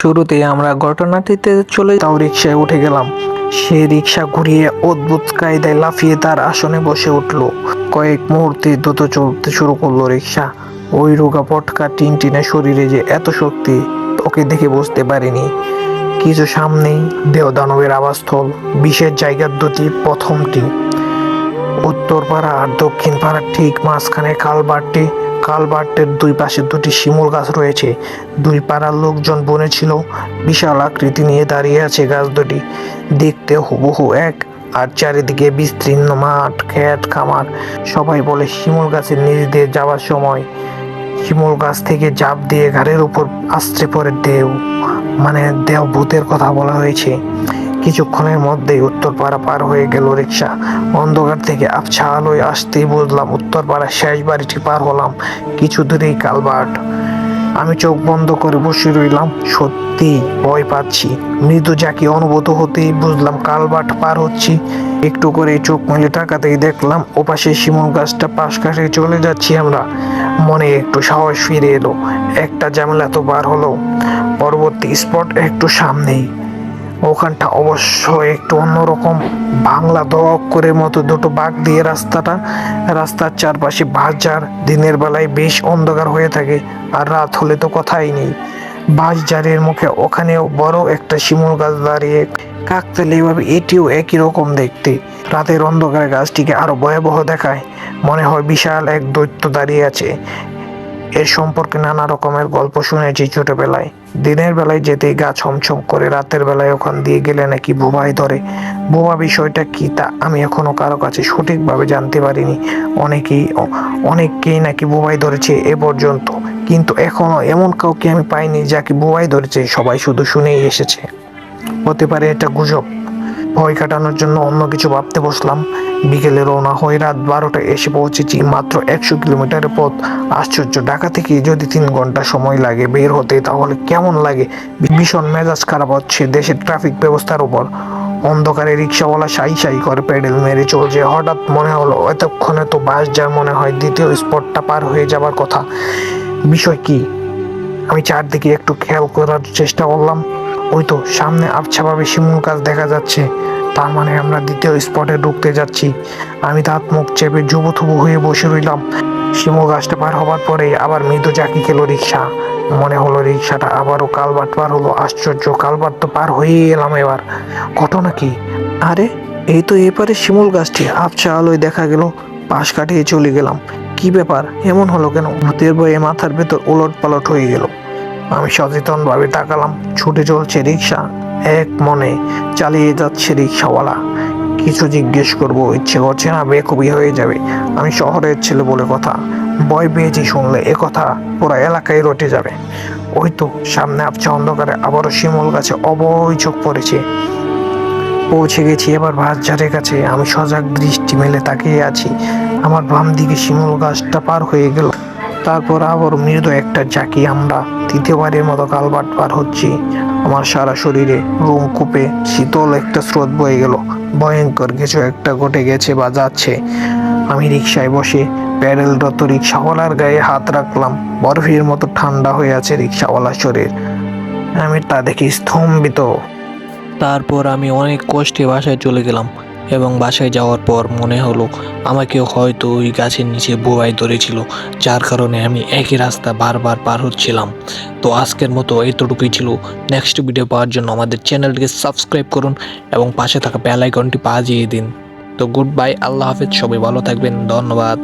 শুরুতেই আমরা ঘটনাটিতে চলে তাও রিকশায় উঠে গেলাম। সে রিকশা ঘুরিয়ে অদ্ভুত কায়দায় লাফিয়ে তার আসনে বসে উঠল। কয়েক মুহূর্তে দ্রুত চলতে শুরু করলো রিকশা। ওই রোগা পটকা টিনটিনে শরীরে যে এত শক্তি ওকে দেখে বুঝতে পারিনি। কিছু সামনেই দেওদানবের আবাসস্থল। বিশেষ জায়গার দুটি, প্রথমটি উত্তর পাড়া আর দক্ষিণ পাড়ার ঠিক মাঝখানে কালভার্টের দুই পাশে দুটি শিমুল গাছ রয়েছে। দুই পাড়ার লোকজন বনেছিল। বিশাল আকৃতি নিয়ে দাঁড়িয়ে আছে গাছ দুটি, দেখতে হুবহু এক। আর চারিদিকে বিস্তীর্ণ মাঠ, ক্ষেত, খামার। সবাই বলে শিমুল গাছের নিচ দিয়ে যাওয়ার সময় শিমুল গাছ থেকে ঝাঁপ দিয়ে ঘাড়ের উপর আছড়ে পড়ে দেও ভূতের কথা বলা হয়েছে। কিছুক্ষণের মধ্যেই উত্তরপাড়া পার হয়ে গেল রিকশা। অন্ধকার থেকে আবছা আলোয় আসতেই বুঝলাম উত্তরপাড়ার শেষ বাড়িটি পার হলাম। কিছু দূরেই কালভার্ট। আমি চোখ বন্ধ করে বসে রইলাম। সত্যি ভয় পাচ্ছি। মৃদু জাকি অনুভূত হতেই বুঝলাম কালভার্ট পার হচ্ছি। একটু করে চোখ মেলে তাকাতেই দেখলাম ওপাশে শিমুল গাছটা পাশ কাটিয়ে চলে যাচ্ছি আমরা। মনে একটু সাহস ফিরে এলো। একটা ঝামেলা তো পার হলো। পরবর্তী স্পট একটু সামনেই। ওখানটা অবশ্য একটু অন্যরকম। বাংলা দক্করের মতো দুটো বাঁক দিয়ে রাস্তার চারপাশে বাঁশঝাড়। দিনের বেলায় বেশ অন্ধকার হয়ে থাকে, আর রাত হলে তো কথাই নেই। বাঁশঝাড়ের মুখে ওখানেও বড় একটা শিমুল গাছ দাঁড়িয়ে। কাকতালীয়ভাবে এটিও একই রকম দেখতে। রাতের অন্ধকারে গাছটিকে আরো ভয়াবহ দেখায়। মনে হয় বিশাল এক দৈত্য দাঁড়িয়ে আছে। এর সম্পর্কে নানা রকমের গল্প শুনেছি ছোটবেলায়। দিনের বেলায় যেতেই গা ছমছম করে, রাতের বেলায় ওখান দিয়ে গেলে নাকি বোবায় ধরে। বোবা বিষয়টা কি তা আমি এখনো কারো কাছে সঠিকভাবে জানতে পারিনি। অনেককেই নাকি বোবায় ধরেছে এ পর্যন্ত, কিন্তু এখনো এমন কাউকে আমি পাইনি যাকে বোবায় ধরেছে। সবাই শুধু শুনেই এসেছে। হতে পারে এটা গুজব। ভয় কাটানোর জন্য অন্য কিছু ভাবতে বসলাম। বিকেলে রওনা হয়ে রাত 12টায় এসে পৌঁছেছি। মাত্র 100 কিলোমিটারের পথ। আশ্চর্য, ঢাকা থেকে যদি 3 ঘন্টা সময় লাগে বের হতে, তাহলে কেমন লাগে? ভীষণ মেজাজ খারাপ হচ্ছে দেশের ট্রাফিক ব্যবস্থার উপর। অন্ধকারে রিক্সাওয়ালা সাই সাই করে প্যাডেল মেরে চলছে। হঠাৎ মনে হলো এতক্ষণে তো বাস যার মনে হয় দ্বিতীয় স্পটটা পার হয়ে যাবার কথা। বিষয় কি? আমি চারদিকে একটু খেয়াল করার চেষ্টা করলাম। ওই তো সামনে আবছাভাবে শিমুল গাছ দেখা যাচ্ছে। তার মানে আমরা দ্বিতীয় স্পটে ঢুকতে যাচ্ছি। আমি দাঁত মুখ চেপে জুবুথুবু হয়ে বসে রইলাম। শিমুল গাছটা পার হবার পরে আবার মৃদু জাকি খেলো রিক্সা। মনে হলো রিক্সাটা আবারও কালভার্ট পার হলো। আশ্চর্য, কালভার্ট তো পার হয়ে এলাম এবার। ঘটনা কি? আরে, এই তো এপারে শিমুল গাছটি। আবছা আলোয় দেখা গেল। পাশ কাটিয়ে চলে গেলাম। কি ব্যাপার, এমন হলো কেন? ভূতের ভয়ে মাথার ভেতর উলট পালট হয়ে গেল। আমি সচেতন ভাবে তাকালাম। ছুটে চলছে রিক্সা। এক মনে চালিয়ে যাচ্ছে রিক্সাওয়ালা। কিছু জিজ্ঞেস করবো ইচ্ছে করছে না, বেকুবি হয়ে যাবে। আমি শহরের ছেলে বলে কথা। ভয় পেয়েছি শুনলে এ কথা পুরো এলাকায় রটে যাবে। ওই তো সামনে আবছা অন্ধকারে আবারও শিমুল গাছে অবৈ চোখ পড়েছে। পৌঁছে গেছি এবার বাঁশঝাড়ের কাছে। আমি সজাগ দৃষ্টি মেলে তাকিয়ে আছি। আমার বাম দিকে শিমুল গাছটা পার হয়ে গেল। তারপর আবার মৃদু একটা জাকি। আমরা তৃতীয়বারের মতো কালভার্ট পার হচ্ছি। আমার সারা শরীরে রোম কূপে শীতল একটা স্রোত বয়ে গেল। ভয়ঙ্কর কিছু একটা ঘটে গেছে বা যাচ্ছে। আমি রিকশায় বসে প্যাডেলরত রিকশাওয়ালার গায়ে হাত রাখলাম। বরফের মতো ঠান্ডা হয়ে আছে রিকশাওয়ালার শরীর। আমি তা দেখে স্তম্ভিত। তারপর আমি অনেক কষ্টে বাসায় চলে গেলাম, এবং বাসায় যাওয়ার পর মনে হলো আমাকে হয়তো ওই গাছের নিচে বোবায় ধরেছিল, যার কারণে আমি একই রাস্তা বারবার পার হচ্ছিলাম। তো আজকের মতো এতটুকুই ছিল। নেক্সট ভিডিও পাওয়ার জন্য আমাদের চ্যানেলটিকে সাবস্ক্রাইব করুন এবং পাশে থাকা বেল আইকনটি বাজিয়ে দিন। তো গুড বাই, আল্লাহ হাফেজ, সবাই ভালো থাকবেন, ধন্যবাদ।